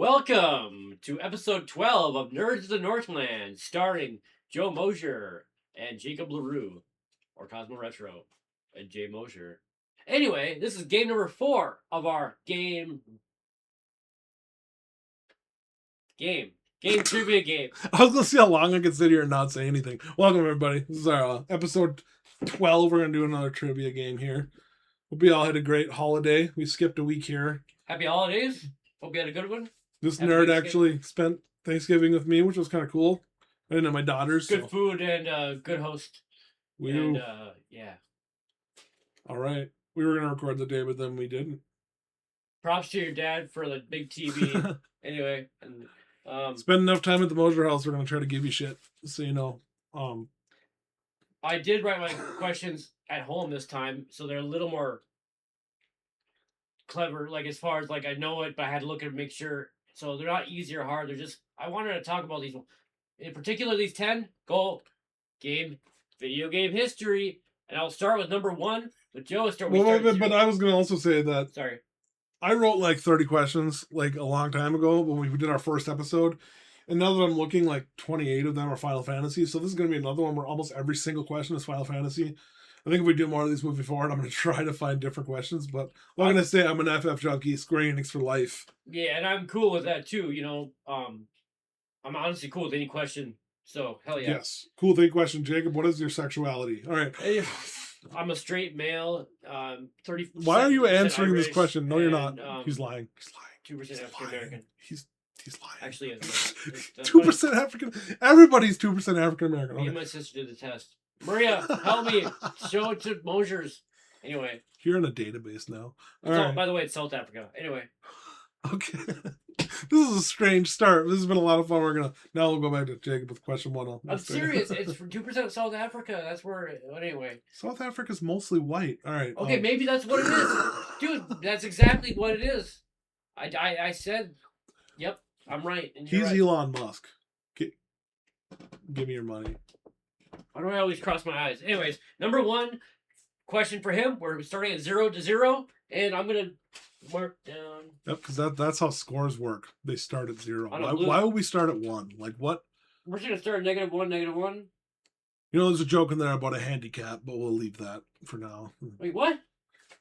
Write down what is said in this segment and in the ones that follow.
Welcome to episode 12 of Nerds of the Northland, starring Joe Mosier and Jacob LeRoux, or CosmoRetro and Jay Mosier. Anyway, this is game number 4 of our game trivia game. I was going to see how long I could sit here and not say anything. Welcome, everybody. This is our episode 12. We're going to do another trivia game here. Hope you all had a great holiday. We skipped a week here. Happy holidays. Hope you had a good one. This nerd actually spent Thanksgiving with me, which was kind of cool. I didn't have my daughters. Good food and good host. Yeah. All right. We were going to record the day, but then we didn't. Props to your dad for the big TV. Anyway, and spend enough time at the Mosier house. We're going to try to give you shit, so you know. I did write my questions at home this time, so they're a little more clever. Like as far as like I know it, but I had to look at it and make sure. So they're not easy or hard. They're just I wanted to talk about these, in particular these 10 video game history, and I'll start with number 1. But Joe start. But I was going to also say that. Sorry. I wrote like 30 questions like a long time ago when we did our first episode. And now that I'm looking, like 28 of them are Final Fantasy. So this is going to be another one where almost every single question is Final Fantasy. I think if we do more of these moving forward, I'm going to try to find different questions. But I'm going to say I'm an FF junkie, Square Enix for life. Yeah, and I'm cool with that too. You know, I'm honestly cool with any question. So, hell yeah. Yes. Cool with any question. Jacob, what is your sexuality? All right. I'm a straight male. 30. Why are you answering Irish, this question? No, you're not. He's lying. 2% African American. He's lying. Actually, 2% African. Everybody's 2% African American. Me and my sister did the test. Maria, help me. Show it to Mosier's. Anyway. You're in a database now. By the way, it's South Africa. Anyway. Okay. This is a strange start. This has been a lot of fun. Now we'll go back to Jacob with question 1. I'm serious. It's for 2% of South Africa. That's where. Anyway. South Africa's mostly white. All right. Okay, maybe that's what it is, dude. That's exactly what it is. I said, yep, I'm right. And he's right. Elon Musk. Give me your money. Why do I always cross my eyes? Anyways, number 1 question for him. We're starting at 0-0, and I'm gonna mark down. Yep, because that's how scores work. They start at 0. Why would we start at 1? Like what? We're just gonna start at -1, -1. You know, there's a joke in there about a handicap, but we'll leave that for now. Wait, what?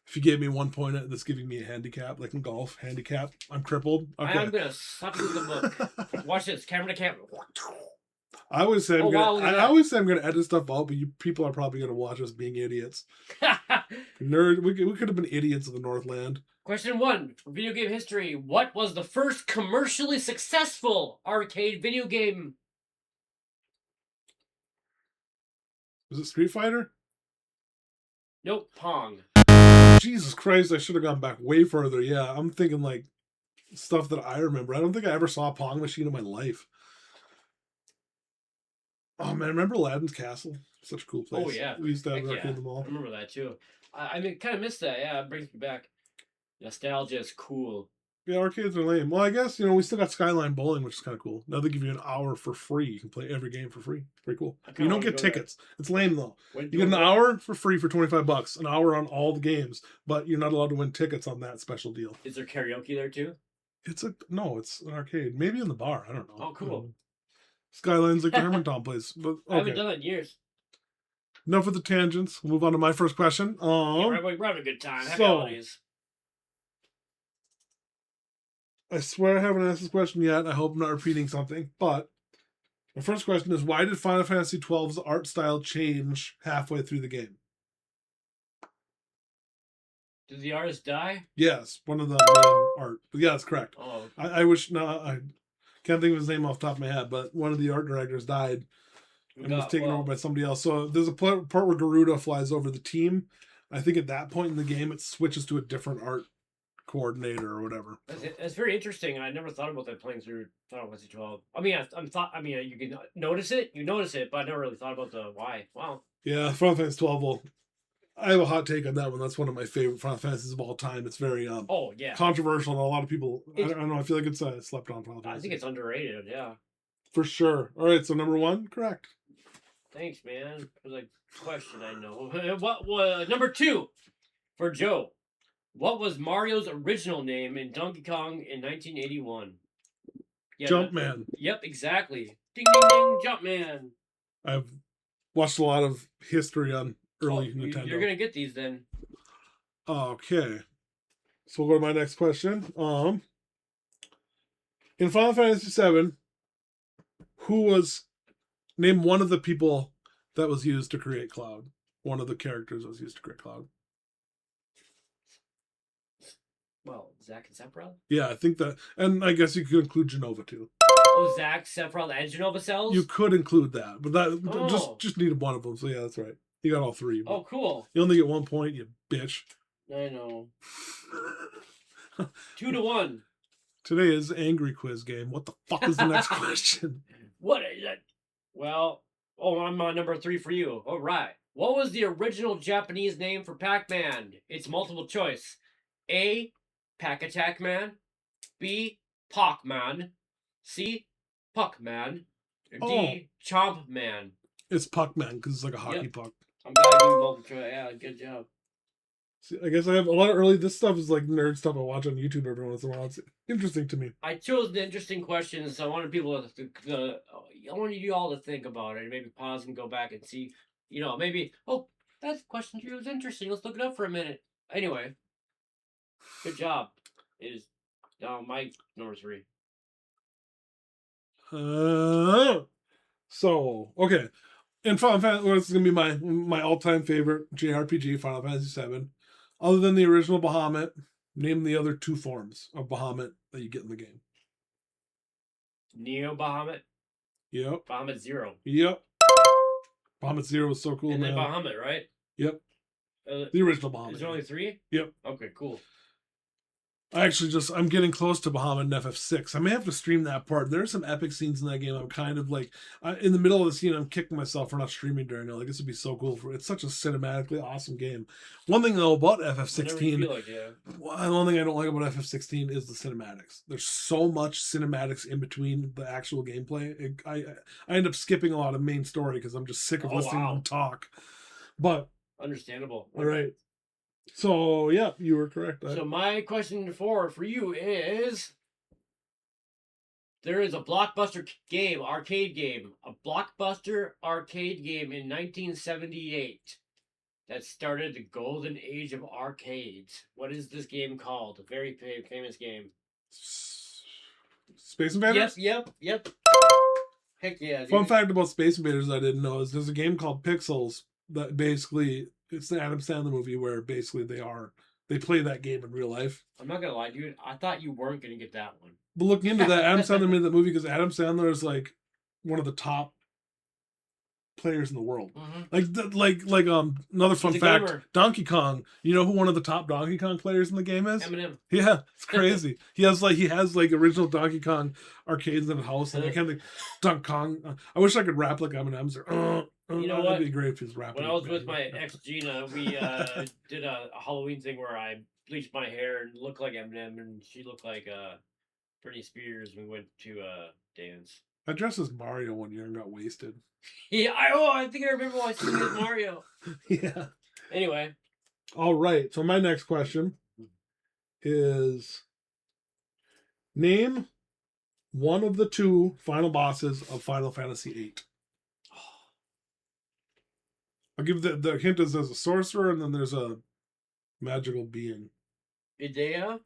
If you gave me 1 point, that's giving me a handicap, like in golf, handicap. I'm crippled. Okay. I'm gonna suck you in the book. Watch this, camera to camera. I always say I'm gonna edit stuff out, but you people are probably gonna watch us being idiots. Nerd, we could have been idiots of the Northland. Question 1 for video game history: what was the first commercially successful arcade video game? Was it Street Fighter? Nope, Pong. Jesus Christ! I should have gone back way further. Yeah, I'm thinking like stuff that I remember. I don't think I ever saw a Pong machine in my life. Oh man, remember Aladdin's Castle? Such a cool place. Oh yeah, we used to have arcade in the mall. I remember that too. I mean, kind of missed that. Yeah, it brings me back. Nostalgia is cool. Yeah, arcades are lame. Well, I guess we still got Skyline Bowling, which is kind of cool. Now they give you an hour for free. You can play every game for free. It's pretty cool. You don't get tickets. It's lame though. You get an hour for free for $25. An hour on all the games, but you're not allowed to win tickets on that special deal. Is there karaoke there too? It's an arcade. Maybe in the bar. I don't know. Oh, cool. Skyline's like the Hermantown place. But, okay. I haven't done that in years. Enough with the tangents. We'll move on to my first question. We're having a good time. Happy holidays. I swear I haven't asked this question yet. I hope I'm not repeating something. But my first question is, why did Final Fantasy XII's art style change halfway through the game? Did the artist die? Yes, one of the main art. But yeah, that's correct. Oh. I wish... I can't think of his name off the top of my head, but one of the art directors died and was taken over by somebody else. So there's a part where Garuda flies over the team. I think at that point in the game, it switches to a different art coordinator or whatever. That's very interesting. I never thought about that playing through Final Fantasy 12. I mean, you can notice it. You notice it, but I never really thought about the why. Wow. Yeah, Final Fantasy 12 will... I have a hot take on that one. That's one of my favorite Final Fantasies of all time. It's very controversial, and a lot of people... I don't know. I feel like it's slept on Final Fantasy. I think it's underrated, yeah. For sure. All right, so number 1, correct. Thanks, man. For the question, I know. Number 2 for Joe. What was Mario's original name in Donkey Kong in 1981? Yeah, Jumpman. Yep, exactly. Ding ding ding, Jumpman. I've watched a lot of history on early Oh, Nintendo. You're gonna get these then. Okay. So we'll go to my next question. In Final Fantasy VII, name one of the people that was used to create Cloud? One of the characters that was used to create Cloud. Well, Zack and Sephiroth? Yeah, I think that, and I guess you could include Genova too. Oh, Zack, Sephiroth, and Genova cells? You could include that, but just needed one of them. So yeah, that's right. You got all three. Oh, cool. You only get 1 point, you bitch. I know. 2-1. Today is Angry Quiz game. What the fuck is the next question? What is it? Well, I'm on number 3 for you. All right. What was the original Japanese name for Pac-Man? It's multiple choice. A. Pack Attack Man. B. Pac-Man. C. Puck-Man. Or D. Chomp Man. It's Puck-Man because it's like a hockey puck. I'm glad you multiple choice. Yeah, good job. See, I guess I have a lot of early. This stuff is like nerd stuff I watch on YouTube every once in a while. It's interesting to me. I chose the interesting questions, so I wanted people I wanted you all to think about it and maybe pause and go back and see, maybe, that question here was interesting. Let's look it up for a minute. Anyway, good job. It is now my number 3. So okay, in Final Fantasy, well, this is gonna be my all-time favorite JRPG, Final Fantasy VII. Other than the original Bahamut, name the other 2 forms of Bahamut that you get in the game. Neo Bahamut. Yep. Bahamut 0. Yep. Bahamut 0 was so cool, and man. then Bahamut, right? Yep. The original Bahamut. Is there only 3? Yep. Okay, cool. I'm getting close to Bahamut in FF6. I may have to stream that part. There's some epic scenes in that game. I'm kind of like, in the middle of the scene, I'm kicking myself for not streaming during it. Like, this would be so cool. It's such a cinematically awesome game. One thing, though, about FF16, one thing I don't like about FF16 is the cinematics. There's so much cinematics in between the actual gameplay. I end up skipping a lot of main story because I'm just sick of listening to them talk. But understandable. All right. So, yeah, you were correct. So my question for you is, there is a blockbuster arcade game in 1978 that started the golden age of arcades. What is this game called? A very famous game. Space Invaders? Yep. Heck yeah. Dude. Fun fact about Space Invaders I didn't know is there's a game called Pixels that basically, it's the Adam Sandler movie where basically they play that game in real life. I'm not gonna lie, dude. I thought you weren't gonna get that one. But looking into that, Adam Sandler made that movie because Adam Sandler is like one of the top players in the world. Another fun fact: gamer. Donkey Kong. You know who one of the top Donkey Kong players in the game is? Eminem. Yeah, it's crazy. he has original Donkey Kong arcades in his house, and I can't think Donkey Kong. I wish I could rap like Eminem's. You know what? It'd be great if he's rapping. When I was with my ex Gina, we did a Halloween thing where I bleached my hair and looked like Eminem, and she looked like Britney Spears. We went to dance. I dressed as Mario one year and got wasted. Yeah, I think I remember why I said as Mario. Yeah. Anyway. All right. So my next question is, name one of the 2 final bosses of Final Fantasy VIII. I'll give the hint is there's a sorcerer and then there's a magical being. Idea?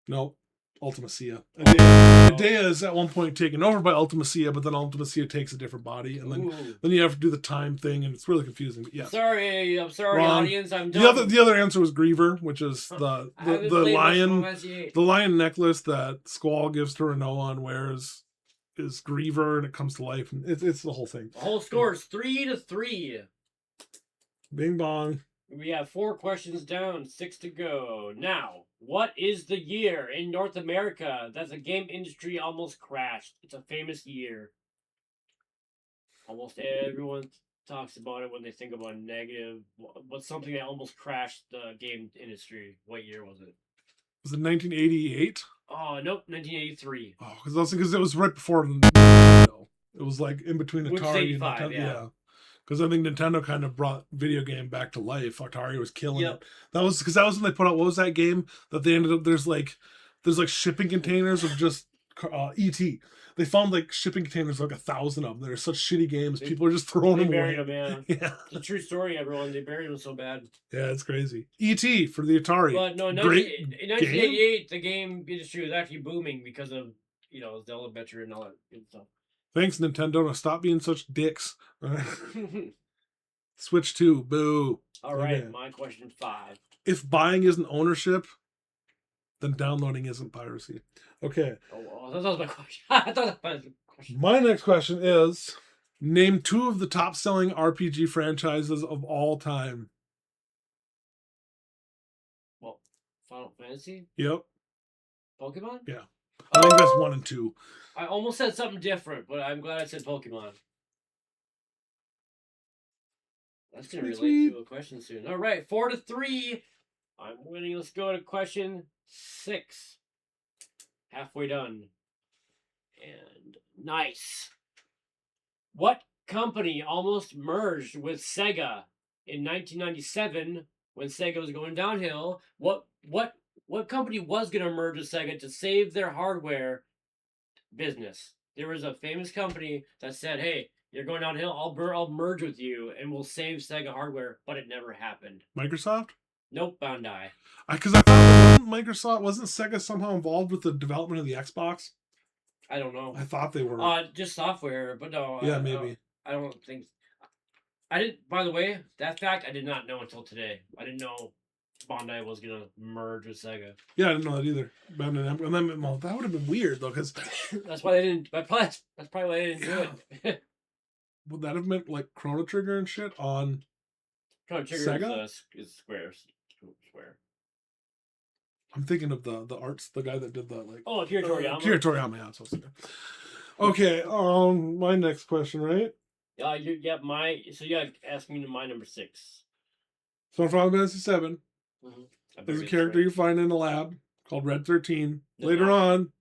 No. Ultimacia. Idea is at one point taken over by Ultimacia, but then Ultimacia takes a different body, and then you have to do the time thing, and it's really confusing. But yes. I'm sorry, wrong. Audience. I'm done. The other answer was Griever, which is the lion necklace that Squall gives to Renoa and wears is Griever, and it comes to life, and it's the whole thing. The whole score is 3-3. Bing bong. We have 4 questions down, 6 to go. Now, what is the year in North America that the game industry almost crashed? It's a famous year. Almost everyone talks about it when they think about negative. What's something that almost crashed the game industry? What year was it? Was it 1988? Oh, nope, 1983. Oh, because it was right before Nintendo. It was like in between Atari and Nintendo. Yeah. Because I think Nintendo kind of brought video game back to life. Atari was killing it. That was when they put out, what was that game that they ended up, there's like shipping containers of just E.T. They found like shipping containers, like 1,000 of them. They're such shitty games. People are just throwing They them away. buried them, yeah. Yeah. It's a true story, everyone. They buried them so bad. Yeah, it's crazy. E.T. for the Atari. But no, in Great 1988, the game industry was actually booming because of, Zelda Betcher and all that good stuff. Thanks, Nintendo. Now stop being such dicks. Switch 2. Boo. All right, Okay. my question 5. If buying isn't ownership, then downloading isn't piracy. Okay. Oh, that was my question. I thought that was my question. My next question is, name 2 of the top-selling RPG franchises of all time. Well, Final Fantasy? Yep. Pokemon? Yeah. I think that's 1 and 2. I almost said something different, but I'm glad I said Pokemon. That's going to relate to a question soon. All right, 4-3. I'm winning. Let's go to question 6. Halfway done. And nice. What company almost merged with Sega in 1997 when Sega was going downhill? What company was going to merge with Sega to save their hardware business? There was a famous company that said, "Hey, you're going downhill. I'll merge with you, and we'll save Sega hardware." But it never happened. Microsoft? Nope, Bandai. Because I thought wasn't Sega somehow involved with the development of the Xbox? I don't know. I thought they were. Just software, but no. Yeah, maybe. I don't think. I didn't. By the way, that fact I did not know until today. I didn't know Bandai was gonna merge with Sega. Yeah, I didn't know that either. And then, well, that would have been weird though, because that's why they didn't. That's probably why they didn't do it. Would that have meant like Chrono Trigger and shit on Chrono Trigger Sega? Is Square. I'm thinking of the arts, the guy that did that, like. Oh, Akira Toriyama. Akira Toriyama, yeah, that's what I was thinking. Okay, my next question, right? So you gotta ask me my number 6. So in Final Fantasy VII, Mm-hmm. there's a character you find in a lab called Red 13. Later on,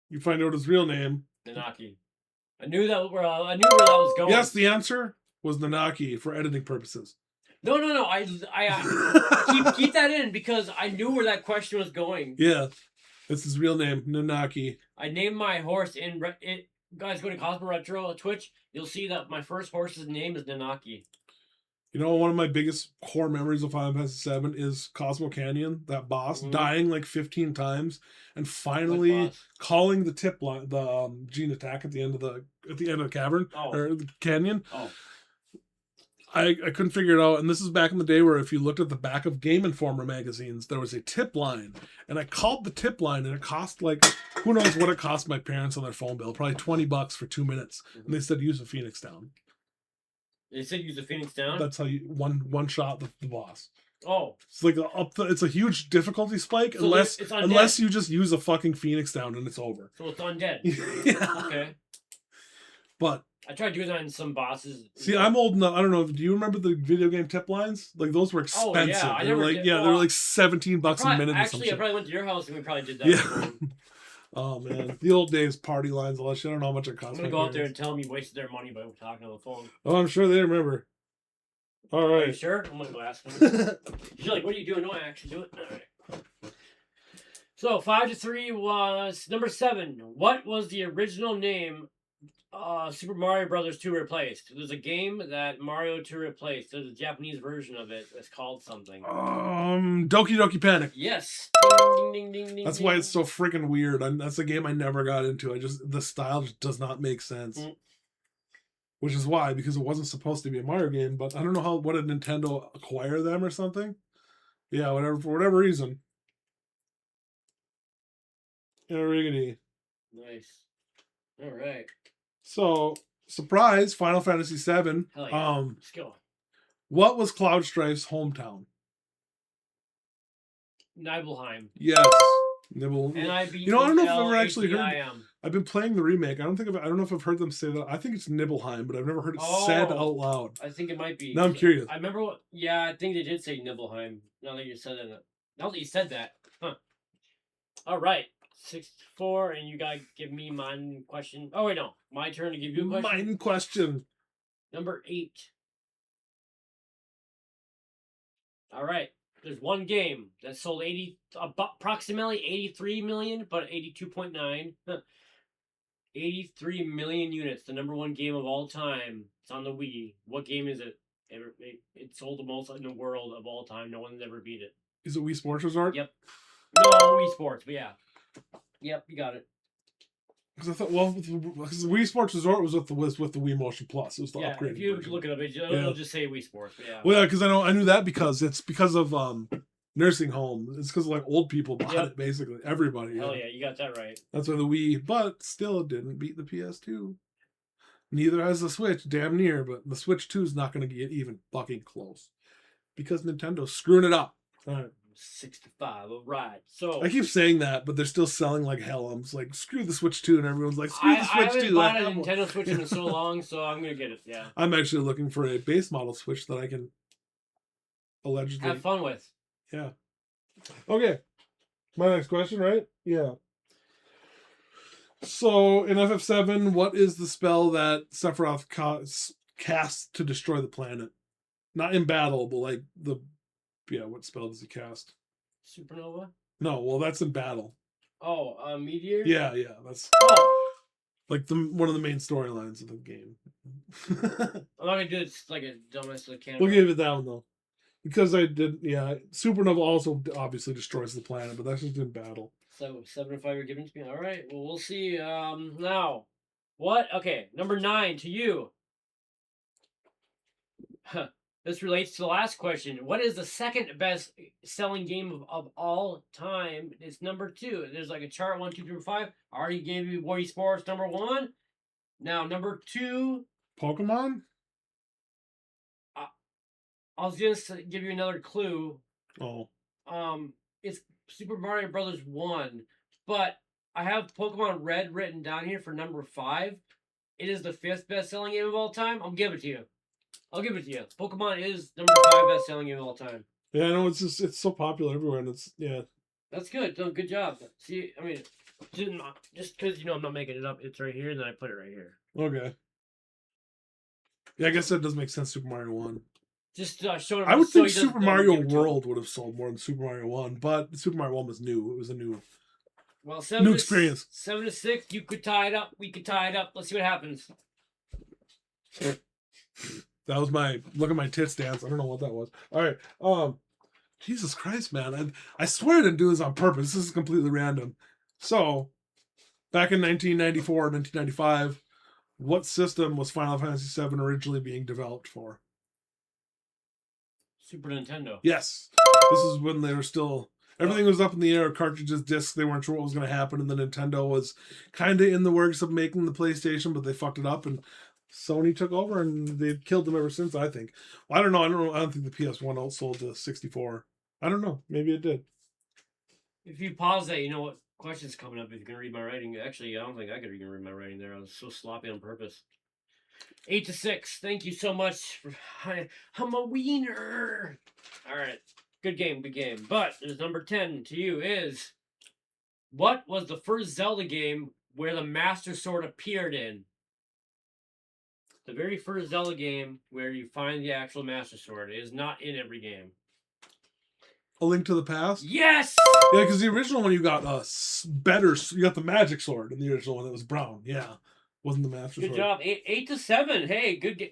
you find out his real name. Nanaki. I knew where that was going. Yes, the answer was Nanaki for editing purposes. No. I keep that in because I knew where that question was going. Yeah, it's his real name, Nanaki. I named my horse guys, go to CosmoRetro Twitch. You'll see that my first horse's name is Nanaki. You know, one of my biggest core memories of Final Fantasy VII is Cosmo Canyon, that boss, dying like 15 times, and finally calling the tip line, the Gene attack at the end of the cavern or the canyon. Oh. I couldn't figure it out, and this is back in the day where if you looked at the back of Game Informer magazines, there was a tip line, and I called the tip line, and it cost like, who knows what it cost my parents on their phone bill, probably $20 for 2 minutes, and they said use a Phoenix Down. They said use a Phoenix Down? That's how you one shot the boss. Oh. It's like it's a huge difficulty spike so unless you just use a fucking Phoenix Down and it's over. So it's undead. Yeah. Okay. But I tried doing that on some bosses. See, I'm old enough. I don't know. Do you remember the video game tip lines? Like those were expensive. Oh, yeah. They were like they were like $17 a minute. Actually, I probably went to your house and we probably did that. Yeah. Oh man, the old days party lines. All that shit. I don't know how much it cost. I'm gonna go out there and tell them you wasted their money by talking on the phone. Oh, I'm sure they remember. All right. Are you sure? I'm gonna go ask them. You're like, what are you doing? No, I actually do it. All right. So 5-3 was number 7. What was the original name? Super Mario Brothers 2 replaced. There's a game that Mario 2 replaced. There's a Japanese version of it. It's called something. Doki Doki Panic. Yes. Ding, ding, ding, ding, That's why it's so freaking weird. That's a game I never got into. The style just does not make sense. Which is why, because it wasn't supposed to be a Mario game, but I don't know what did Nintendo acquire them or something. Yeah, for whatever reason. Yeah, riggedy. Nice. All right. So, surprise, Final Fantasy VII. Hell yeah. Let's go. What was Cloud Strife's hometown? Nibelheim. Yes. Nibble. I don't know if I've ever actually heard. I've been playing the remake. I don't know if I've heard them say that. I think it's Nibelheim, but I've never heard it said out loud. I think it might be. Now I'm curious. I remember I think they did say Nibelheim. Now that you said that. Huh. All right. 6-4, and you gotta give me mine question. Oh wait, no, my turn to give you a question. Mine question. Number 8. All right, there's one game that sold approximately 83 million, but 82.9. 83 million units, the number one game of all time. It's on the Wii. What game is it? It sold the most in the world of all time. No one's ever beat it. Is it Wii Sports Resort? Yep. No, Wii Sports, but yeah. Yep, you got it. Because I thought, well, because Wii Sports Resort was with the Wii Motion Plus. It was the upgraded if you version. look it up, it'll just say Wii Sports. But yeah. Well, yeah, because I knew that because it's because of nursing home. It's because like old people bought it basically. Everybody. Hell yeah, you got that right. That's why the Wii, but still didn't beat the PS2. Neither has the Switch, damn near, but the Switch 2 is not going to get even fucking close because Nintendo's screwing it up. All right. 65, all right. So I keep saying that, but they're still selling like hell. I'm just like, screw the Switch 2, and everyone's like, screw the Switch 2. I haven't bought a Nintendo Switch in so long, so I'm gonna get it. Yeah. I'm actually looking for a base model Switch that I can allegedly have fun with. Yeah. Okay. My next question, right? Yeah. So in FF7, what is the spell that Sephiroth casts to destroy the planet? Not in battle, but like what spell does he cast? Supernova? No, well that's in battle. Oh, Meteor? Yeah, that's like one of the main storylines of the game. I'm not gonna do it like a dumbass like camera. We'll give it that one though. Because Supernova also obviously destroys the planet, but that's just in battle. So 7 and 5 you're giving to me. All right. Well, we'll see. Now, what? Okay, number 9 to you. This relates to the last question. What is the second best selling game of all time? It's number 2. There's like a chart 1, 2, 3, 5. I already gave you Wii Sports number 1. Now number 2. Pokemon. I was gonna give you another clue. Oh. It's Super Mario Brothers 1, but I have Pokemon Red written down here for number 5. It is the 5th best-selling game of all time. I'll give it to you. Pokemon is number 5 best-selling game of all time. Yeah, I know it's so popular everywhere, and it's That's good. Good job. See, I mean, just because I'm not making it up. It's right here, and then I put it right here. Okay. Yeah, I guess that does make sense. Super Mario 1. Just showing. I would think Super Mario World would have sold more than Super Mario 1, but Super Mario 1 was new. It was a new experience. 7 to 6. You could tie it up. We could tie it up. Let's see what happens. That was my look at my tits dance. I don't know what that was. All right. Jesus Christ, man. I swear I didn't do this on purpose. This is completely random. So, back in 1994, 1995, what system was Final Fantasy VII originally being developed for? Super Nintendo. Yes. This is when they were still... Everything was up in the air. Cartridges, discs, they weren't sure what was going to happen. And then Nintendo was kind of in the works of making the PlayStation, but they fucked it up. And Sony took over, and they've killed them ever since, I think. Well, I don't know. I don't think the PS1 outsold the 64. I don't know. Maybe it did. If you pause that, you know what question's coming up if you can read my writing. Actually, I don't think I could even read my writing there. I was so sloppy on purpose. 8 to 6. Thank you so much. I'm a wiener. All right. Good game. But there's number 10 to you is, what was the first Zelda game where the Master Sword appeared in? The very first Zelda game where you find the actual Master Sword. It is not in every game. A Link to the Past? Yes! Yeah, because the original one you got better. You got the magic sword in the original one that was brown. Yeah. Wasn't the Master Sword. Good job. 8 to 7. Hey, good game.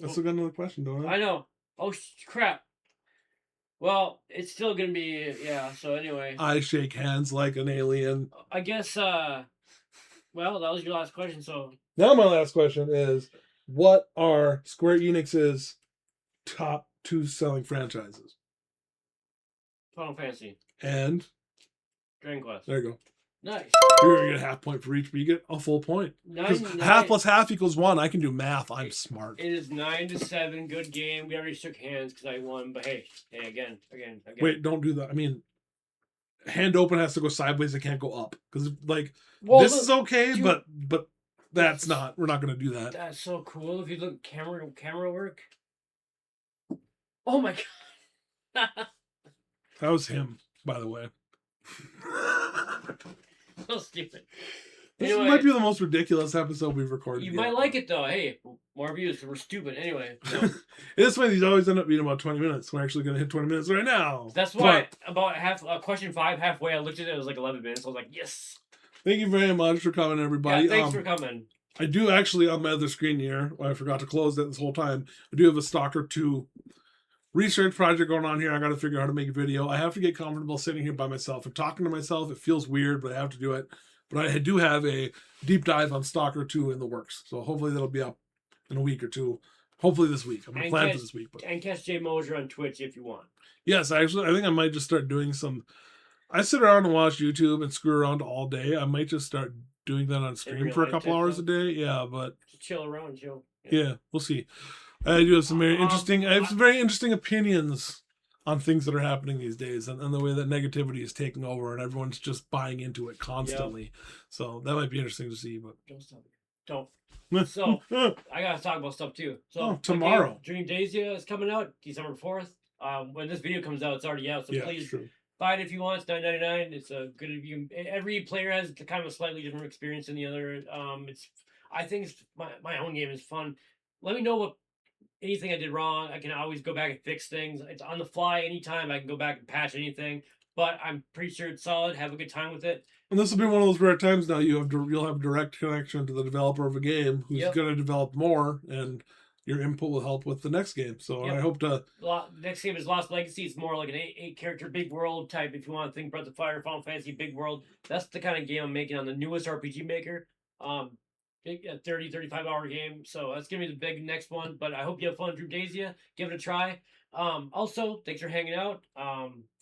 I still got another question, don't I? I know. Oh, crap. Well, it's still going to be, so anyway. I shake hands like an alien. I guess, well, that was your last question, so. Now my last question is, what are Square Enix's top 2 selling franchises? Final Fantasy. And? Dragon Quest. There you go. Nice. You're going to get a half point for each, but you get a full point. Because half plus half equals 1. I can do math. I'm smart. It is 9 to 7. Good game. We already shook hands because I won, but hey, again. Wait, don't do that. I mean, hand open has to go sideways. It can't go up. Because, this is okay, dude, but that's not. We're not going to do that. That's so cool. If you look at camera work. Oh my God. That was him, by the way. So stupid. This might be the most ridiculous episode we've recorded. You might like it though. Hey, more views because we're stupid. Anyway. No. This way, these always end up being about 20 minutes. We're actually going to hit 20 minutes right now. That's why about question 5 halfway, I looked at it. It was like 11 minutes. I was like, yes. Thank you very much for coming, everybody. Yeah, thanks for coming. I do actually, on my other screen here, I forgot to close that this whole time, I do have a Stalker 2 research project going on here. I got to figure out how to make a video. I have to get comfortable sitting here by myself and talking to myself. It feels weird, but I have to do it. But I do have a deep dive on Stalker 2 in the works. So hopefully that'll be up in a week or two. Hopefully this week. I'm going to plan for this week. But... And catch Jay Mosier on Twitch if you want. Yes, actually, I think I might just start doing some... I sit around and watch YouTube and screw around all day. I might just start doing that on stream for a couple hours a day. Yeah, but... Just chill around, chill. Yeah, we'll see. I do have some very interesting... I have some very interesting opinions on things that are happening these days and the way that negativity is taking over and everyone's just buying into it constantly. Yep. So that might be interesting to see. But don't stop it. Don't. So I gotta talk about stuff too. So tomorrow, Dream Daisia is coming out December 4th. When this video comes out, it's already out. So please true. buy it if you want. It's $9.99. It's a good review. Every player has kind of a slightly different experience than the other. I think my own game is fun. Let me know what anything I did wrong. I can always go back and fix things. It's on the fly anytime. I can go back and patch anything. But I'm pretty sure it's solid. Have a good time with it. And this will be one of those rare times now you'll have direct connection to the developer of a game who's going to develop more, and your input will help with the next game. So I hope to... Next game is Lost Legacy. It's more like an 8-character big world type. If you want to think Breath of Fire, Final Fantasy, big world. That's the kind of game I'm making on the newest RPG Maker. A 30, 35-hour game. So that's going to be the big next one. But I hope you have fun with Dream Daisia. Give it a try. Also, thanks for hanging out.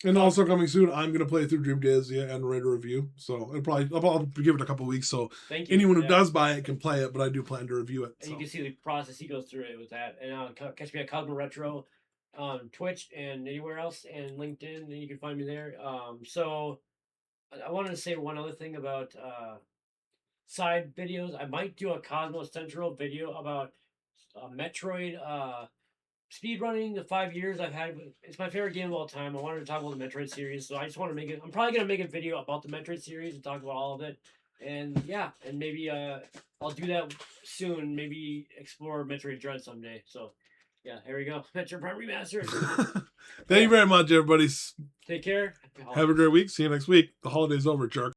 And also coming soon, I'm going to play through Dream Daisia and write a review. So I'll give it a couple weeks. So anyone who does buy it can play it, but I do plan to review it. And you can see the process he goes through it with that. And catch me at CosmoRetro on Twitch and anywhere else, and LinkedIn, and you can find me there. So I wanted to say one other thing about side videos. I might do a Cosmo Central video about Metroid speedrunning the 5 years I've had. It's my favorite game of all time. I wanted to talk about the Metroid series, so I just want to make it. I'm probably going to make a video about the Metroid series and talk about all of it. And yeah, and maybe I'll do that soon. Maybe explore Metroid Dread someday. So yeah, here we go. Metroid Prime Remastered. Thank you very much, everybody. Take care. Have a great week. See you next week. The holiday's over, jerk.